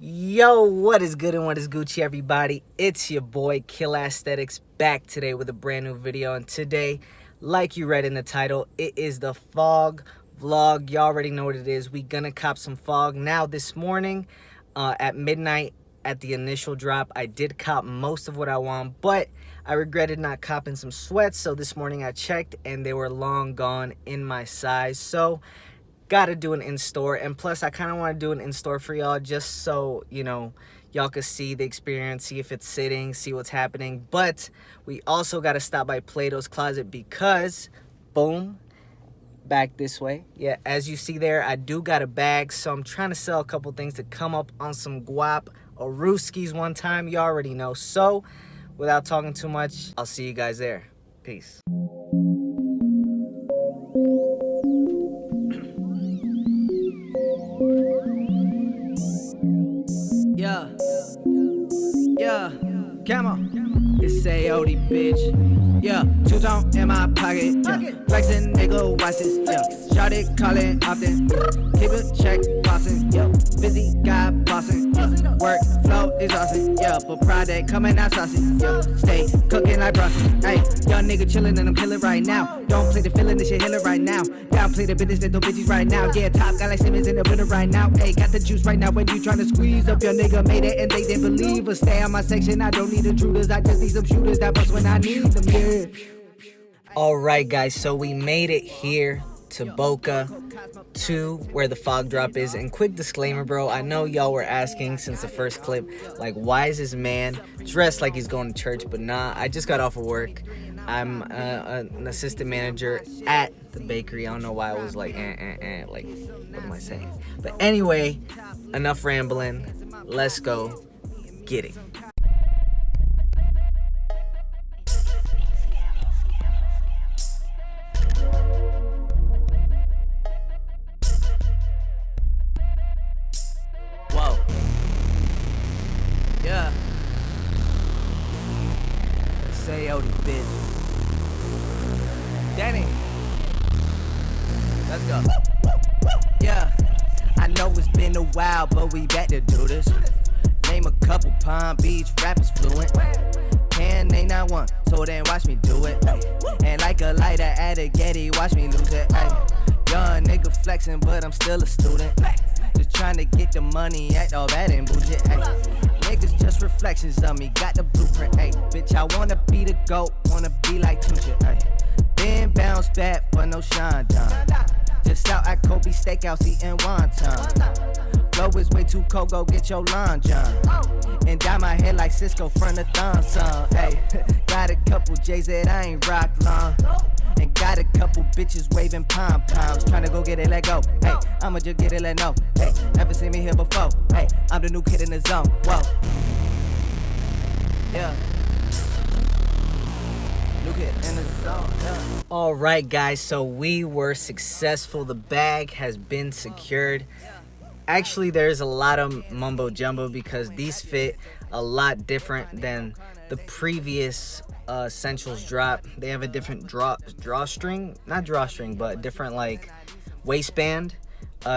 Yo, what is good and what is Gucci, everybody? It's your boy Kill Aesthetics back today with a brand new video. And today, like you read in the title, it is the fog vlog. You already know what it is. We gonna cop some fog. Now this morning at midnight at the initial drop, I did cop most of what I want, but I regretted not copping some sweats. So this morning I checked and they were long gone in my size. So gotta do an in-store, and plus I kind of want to do an in-store for y'all just so y'all can see the experience, see if it's sitting, see what's happening. But we also got to stop by Plato's Closet because boom, back this way, yeah, as you see there, I do got a bag, so I'm trying to sell a couple things to come up on some guap or rooskies one time. You already know. So without talking too much, I'll see you guys there. Peace. Yeah, camo. It's AOD, bitch. Yeah, two-tone in my pocket. Yeah, flexing, nigga, watch this. Yeah, shout it, calling often. Keep it check, bossing. Yeah, busy guy, bossing. Yeah, work, flow, exhausting. Yeah, but Friday coming out saucy. Yeah, stay cooking like Bronson. Hey, young nigga chillin' and I'm killing right now. Don't play the feeling, this shit healing right now. Downplay the business, there's no bitches right now. Yeah, top guy like Simmons in the winter right now. Hey, got the juice right now when you tryna squeeze up. Your nigga made it and they didn't believe us. Stay on my section, I don't need intruders. I just need some shooters that bust when I need them, yeah. Alright guys, so we made it here to Boca, to where the fog drop is. And quick disclaimer, bro, I know y'all were asking since the first clip, like, why is this man dressed like he's going to church? But nah, I just got off of work. I'm an assistant manager at the bakery. I don't know why I was like, like, what am I saying? But anyway, enough rambling. Let's go get it. Whoa. Yeah. Say, oh, bitch. Danny. Let's go. Yeah. I know it's been a while, but we back to do this. Name a couple Palm Beach rappers fluent. Can name not one, so then watch me do it. And like a lighter at a Getty, watch me lose it. Young nigga flexing, but I'm still a student. Just trying to get the money, act all bad and bullshit. Niggas just reflections of me, got the blueprint. Bitch, I wanna be the GOAT, wanna be like Tunechi. Then bounce back, but no Sean Don. Just out at Kobe Steakhouse eating wonton. Flow is way too cold, go get your lawn, John. And dye my hair like Cisco from the thong song. Got a couple J's that I ain't rock long. And got a couple bitches waving pom-poms. Tryna go get it, let go. I'ma just get it, let know. Never seen me here before. I'm the new kid in the zone. Whoa. Yeah. New kid in the zone. Yeah. All right, guys. So we were successful. The bag has been secured. Actually, there's a lot of mumbo jumbo because these fit a lot different than the previous Essentials drop. They have a different drawstring, not drawstring, but different like waistband.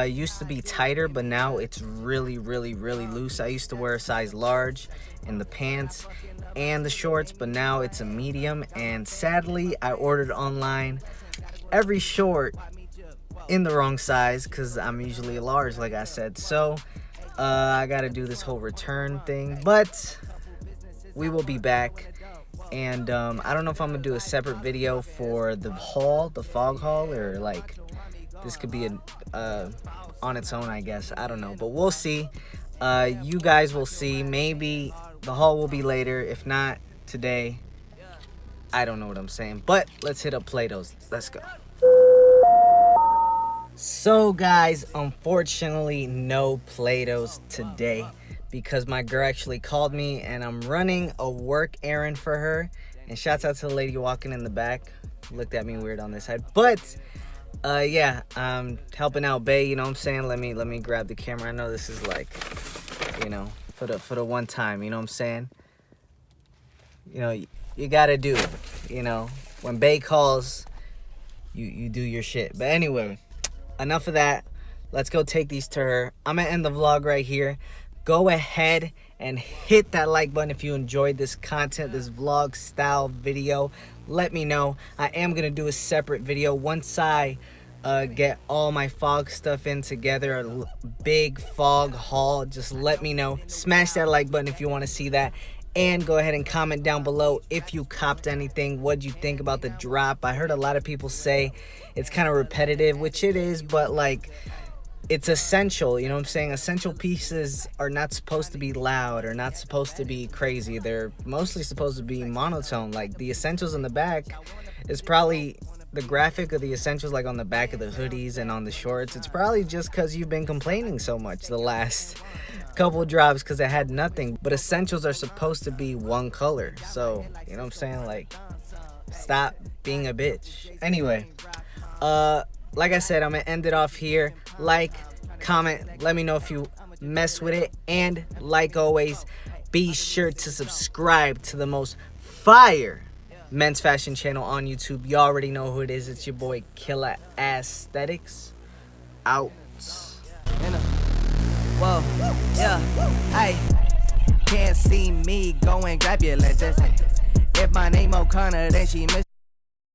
Used to be tighter, but now it's really loose. I used to wear a size large in the pants and the shorts, but now it's a medium. And sadly, I ordered online every short in the wrong size because I'm usually a large, like I said. So I gotta do this whole return thing, but we will be back. And I don't know if I'm gonna do a separate video for the haul, the fog haul, or like this could be on its own, I guess. I don't know, but we'll see. You guys will see. Maybe the haul will be later, if not today. I don't know what I'm saying, but let's hit up Plato's. Let's go. So guys, unfortunately no Plato's today because my girl actually called me and I'm running a work errand for her. And shouts out to the lady walking in the back. Looked at me weird on this side. But yeah, I'm helping out Bay, you know what I'm saying? Let me grab the camera. I know this is like, for the one time, you know what I'm saying? You gotta do it, when Bay calls, you do your shit. But anyway, enough of that. Let's go take these to her. I'm gonna end the vlog right here. go ahead and hit that like button if you enjoyed this content, this vlog style video. Let me know. I am gonna do a separate video once I get all my fog stuff in together, a big fog haul. Just let me know. Smash that like button if you want to see that, and go ahead and comment down below if you copped anything. What'd you think about the drop? I heard a lot of people say it's kind of repetitive, which it is, but like, it's essential, you know what I'm saying? Essential pieces are not supposed to be loud or not supposed to be crazy. They're mostly supposed to be monotone. Like, the essentials in the back is probably the graphic of the essentials, like on the back of the hoodies and on the shorts. It's probably just because you've been complaining so much the last couple drops because it had nothing. But essentials are supposed to be one color. So, you know what I'm saying? Like, stop being a bitch. Anyway, like I said, I'm gonna end it off here. Like, comment, let me know if you mess with it, and like always, be sure to subscribe to the most fire men's fashion channel on YouTube. You already know who it is. It's your boy Killer Aesthetics. Out. Whoa, yeah, hey, can't see me, go and grab your letters. If my name O'Connor, then she miss